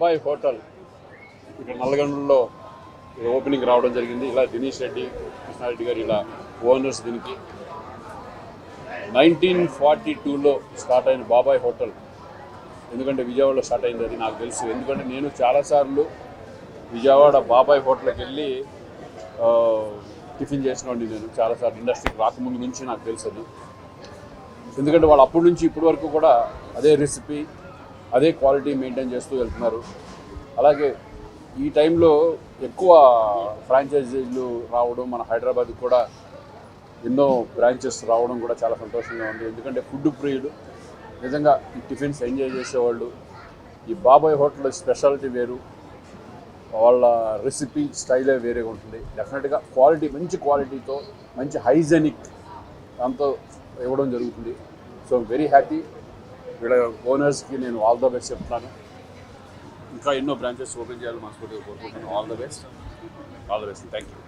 బాబాయ్ హోటల్ ఇక్కడ నల్లగొండలో ఓపెనింగ్ రావడం జరిగింది. ఇలా దినేష్ రెడ్డి, కృష్ణారెడ్డి గారు ఇలా ఓనర్స్. దీనికి 1942లో స్టార్ట్ అయిన బాబాయ్ హోటల్. ఎందుకంటే విజయవాడలో స్టార్ట్ అయింది అది నాకు తెలుసు. ఎందుకంటే నేను చాలాసార్లు విజయవాడ బాబాయ్ హోటల్కి వెళ్ళి టిఫిన్ చేసినవాడిని. నేను చాలాసార్లు ఇండస్ట్రీకి రాకముందు నుంచి నాకు తెలుసు అది. ఎందుకంటే వాళ్ళు అప్పటి నుంచి ఇప్పటి వరకు కూడా అదే రెసిపీ, అదే క్వాలిటీ మెయింటైన్ చేస్తూ వెళ్తున్నారు. అలాగే ఈ టైంలో ఎక్కువ ఫ్రాంచైజీలు రావడం, మన హైదరాబాద్కి కూడా ఎన్నో బ్రాంచెస్ రావడం కూడా చాలా సంతోషంగా ఉంది. ఎందుకంటే ఫుడ్ ప్రియులు నిజంగా ఈ టిఫిన్స్ ఎంజాయ్ చేసేవాళ్ళు. ఈ బాబాయ్ హోటల్ స్పెషాలిటీ వేరు, వాళ్ళ రెసిపీ స్టైలే వేరేగా ఉంటుంది. డెఫినెట్గా క్వాలిటీ, మంచి క్వాలిటీతో, మంచి హైజెనిక్ దాంతో ఇవ్వడం జరుగుతుంది. So very happy. వీళ్ళ ఓనర్స్కి నేను ఆల్ ద బెస్ట్ చెప్తున్నాను. ఇంకా ఎన్నో బ్రాంచెస్ ఓపెన్ చేయాలని మనస్ఫూర్తిగా కోరుకుంటున్నాను. All the best. Thank you.